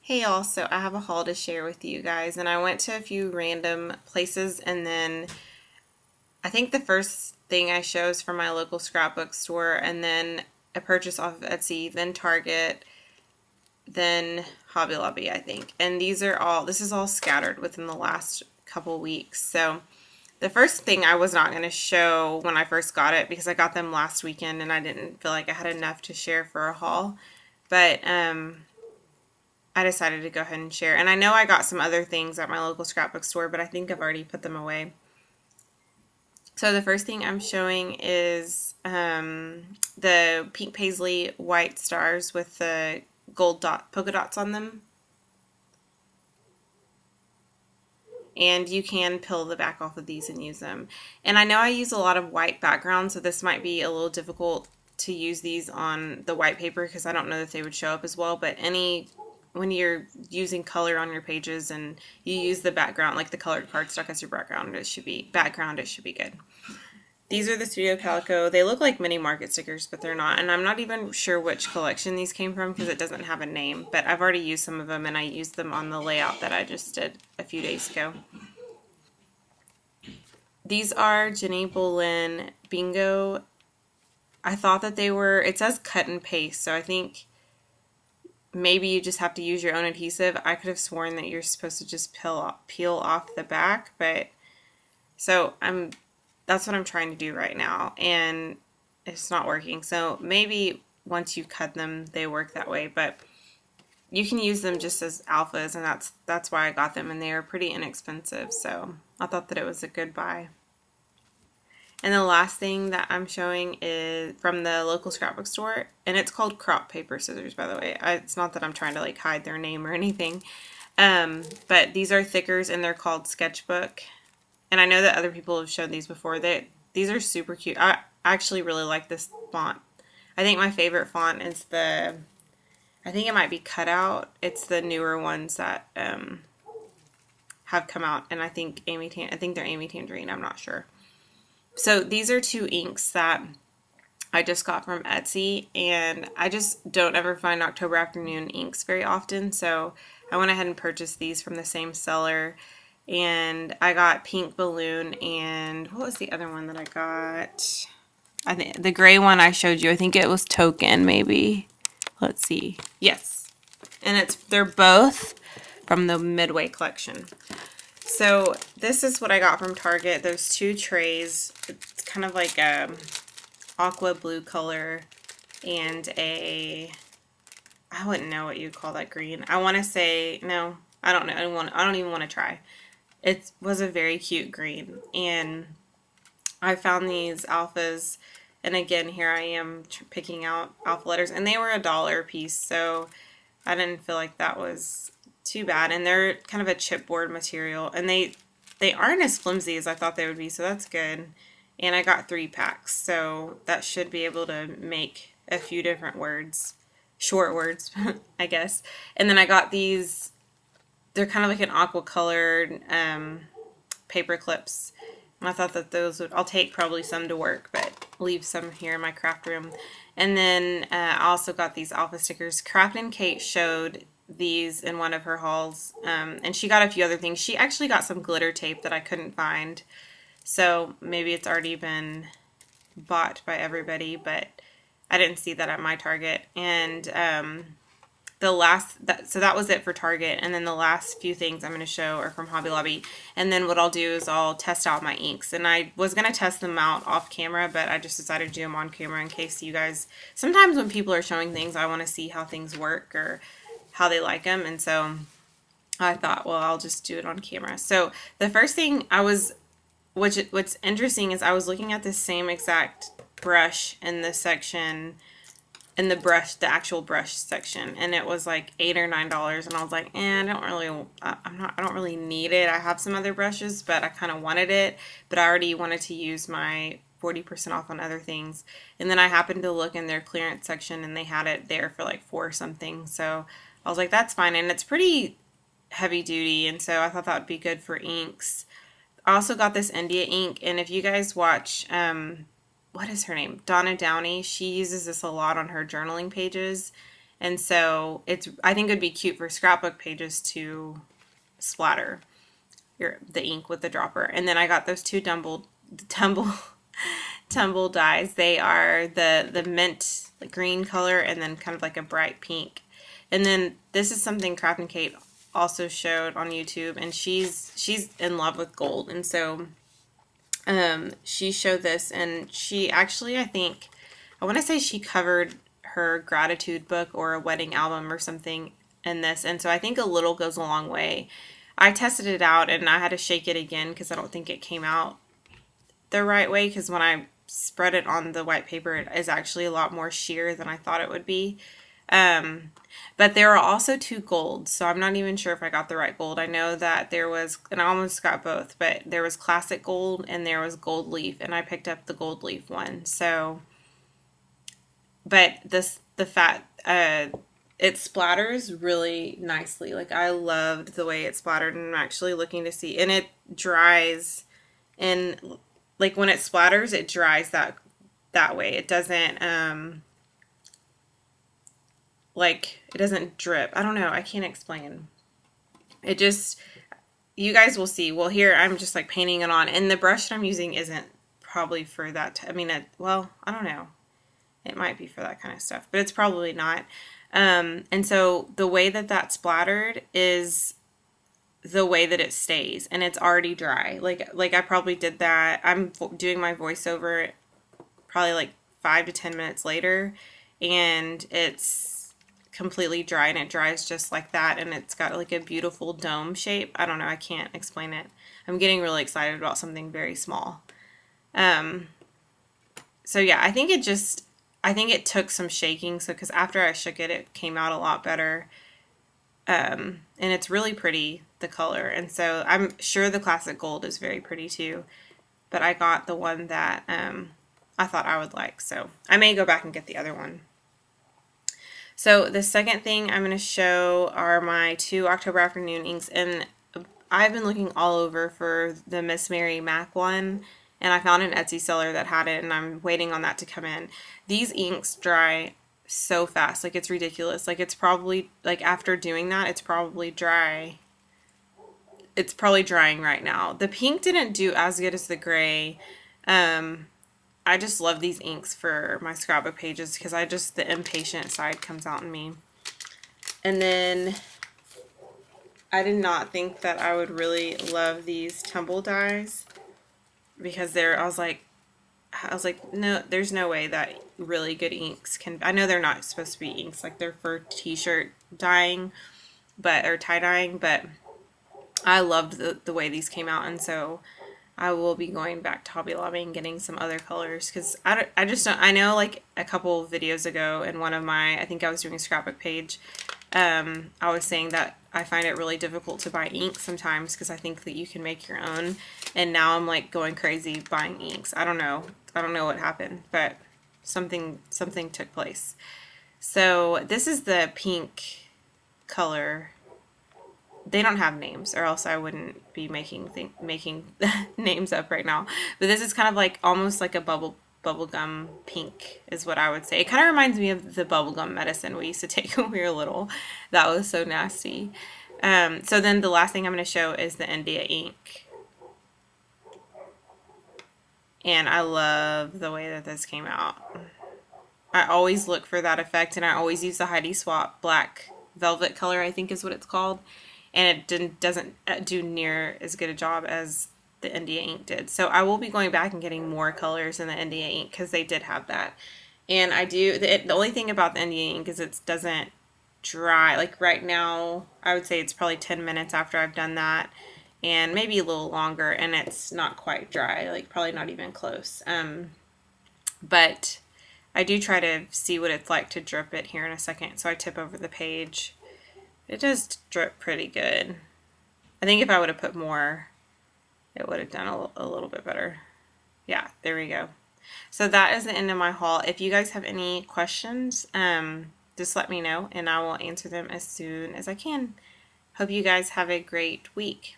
Hey y'all, so I have a haul to share with you guys, and I went to a few random places, and then I think the first thing I show is from my local scrapbook store, and then a purchase off of Etsy, then Target, then Hobby Lobby, I think. And this is all scattered within the last couple weeks. So the first thing I was not going to show when I first got it because I got them last weekend and I didn't feel like I had enough to share for a haul. But I decided to go ahead and share. And I know I got some other things at my local scrapbook store, but I think I've already put them away. So the first thing I'm showing is the pink paisley white stars with the gold polka dots on them. And you can peel the back off of these and use them. And I know I use a lot of white background, so this might be a little difficult to use these on the white paper because I don't know that they would show up as well, but when you're using color on your pages and you use the background, like the colored cardstock as your background, it should be good. These are the Studio Calico. They look like mini market stickers, but they're not. And I'm not even sure which collection these came from because it doesn't have a name. But I've already used some of them, and I used them on the layout that I just did a few days ago. These are Jenny Bolin Bingo. I thought that it says cut and paste, so I think maybe you just have to use your own adhesive. I could have sworn that you're supposed to just peel off the back, but so that's what I'm trying to do right now, and it's not working. So maybe once you cut them, they work that way, but you can use them just as alphas, and that's why I got them, and they are pretty inexpensive, so I thought that it was a good buy. And the last thing that I'm showing is from the local scrapbook store, and it's called Crop Paper Scissors, by the way. It's not that I'm trying to like hide their name or anything, but these are thickers, and they're called Sketchbook. And I know that other people have shown these before. These are super cute. I actually really like this font. I think my favorite font is I think it might be Cutout. It's the newer ones that have come out, and I think they're Amy Tangerine. I'm not sure. So these are two inks that I just got from Etsy, and I just don't ever find October Afternoon inks very often, so I went ahead and purchased these from the same seller. And I got Pink Balloon, and what was the other one that I got? I think the gray one I showed you, I think it was Token, maybe. Let's see. Yes. And they're both from the Midway collection. So this is what I got from Target. Those two trays. It's kind of like a aqua blue color and I wouldn't know what you'd call that green. I want to say, no, I don't know. I don't even want to try. It was a very cute green, and I found these alphas, and again, here I am picking out alpha letters, and they were $1 a piece, so I didn't feel like that was too bad. And they're kind of a chipboard material, and they aren't as flimsy as I thought they would be, so that's good. And I got 3 packs, so that should be able to make a few different words, short words, I guess. And then I got these. They're kind of like an aqua colored paper clips. And I thought that I'll take probably some to work, but leave some here in my craft room. And then I also got these alpha stickers. Craft and Kate showed these in one of her hauls, and she got a few other things. She actually got some glitter tape that I couldn't find. So maybe it's already been bought by everybody, but I didn't see that at my Target. And so that was it for Target, and then the last few things I'm going to show are from Hobby Lobby. And then what I'll do is I'll test out my inks, and I was going to test them out off camera, but I just decided to do them on camera in case you guys, sometimes when people are showing things, I want to see how things work or how they like them, and so I thought, well, I'll just do it on camera. So the first thing what's interesting is I was looking at this same exact brush in this section, in the actual brush section, and it was like $8 or $9, and I was like, I don't really need it. I have some other brushes, but I kind of wanted it, but I already wanted to use my 40% off on other things. And then I happened to look in their clearance section, and they had it there for like $4 something, so I was like, that's fine. And it's pretty heavy duty, and so I thought that would be good for inks. I also got this India ink, and if you guys watch what is her name? Donna Downey. She uses this a lot on her journaling pages, And so I think it would be cute for scrapbook pages to splatter the ink with the dropper. And then I got those two tumble tumble dyes. They are the mint green color and then kind of like a bright pink. And then this is something Craft and Kate also showed on YouTube, and she's in love with gold. And so she showed this, and she actually, I want to say she covered her gratitude book or a wedding album or something in this. And so I think a little goes a long way. I tested it out and I had to shake it again because I don't think it came out the right way, because when I spread it on the white paper, it is actually a lot more sheer than I thought it would be. But there are also two golds, so I'm not even sure if I got the right gold. I know that there was, and I almost got both, but there was classic gold and there was gold leaf, and I picked up the gold leaf one. So, but it splatters really nicely. Like, I loved the way it splattered, and I'm actually looking to see, and it dries, and like when it splatters, it dries that way. It doesn't, like, it doesn't drip. I don't know. I can't explain. It just, you guys will see. Well, here I'm just like painting it on, and the brush that I'm using isn't probably for that. Well, I don't know. It might be for that kind of stuff, but it's probably not. And so the way that splattered is the way that it stays, and it's already dry. Like I probably did that. I'm doing my voiceover probably like 5 to 10 minutes later, and it's completely dry, and it dries just like that, and it's got like a beautiful dome shape. I don't know, I can't explain it. I'm getting really excited about something very small. So yeah, I think it took some shaking, so because after I shook it, it came out a lot better. And it's really pretty, the color, and so I'm sure the classic gold is very pretty too, but I got the one that I thought I would like, so I may go back and get the other one. So the second thing I'm going to show are my 2 October Afternoon inks, and I've been looking all over for the Miss Mary MAC one, and I found an Etsy seller that had it, and I'm waiting on that to come in. These inks dry so fast, like it's ridiculous. Like, it's probably, like, after doing that, it's probably dry. It's probably drying right now. The pink didn't do as good as the gray. I just love these inks for my scrapbook pages because the impatient side comes out in me. And then I did not think that I would really love these tumble dyes because I was like, no, there's no way that really good inks can, I know they're not supposed to be inks, like they're for t-shirt dyeing, or tie dyeing, but I loved the way these came out, and so I will be going back to Hobby Lobby and getting some other colors, because I just don't, I know like a couple of videos ago in one of my, I think I was doing a scrapbook page, I was saying that I find it really difficult to buy ink sometimes because I think that you can make your own, and now I'm like going crazy buying inks. I don't know what happened, but something took place. So this is the pink color. They don't have names, or else I wouldn't be making names up right now. But this is kind of like almost like a bubblegum pink is what I would say. It kind of reminds me of the bubblegum medicine we used to take when we were little. That was so nasty. So then the last thing I'm going to show is the India ink. And I love the way that this came out. I always look for that effect, and I always use the Heidi Swapp black velvet color, I think is what it's called. And it doesn't do near as good a job as the India ink did. So I will be going back and getting more colors in the India ink because they did have that. And the only thing about the India ink is it doesn't dry. Like right now, I would say it's probably 10 minutes after I've done that, and maybe a little longer, and it's not quite dry, like probably not even close. But I do try to see what it's like to drip it here in a second. So I tip over the page. It does drip pretty good. I think if I would have put more, it would have done a little bit better. Yeah, there we go. So that is the end of my haul. If you guys have any questions, just let me know and I will answer them as soon as I can. Hope you guys have a great week.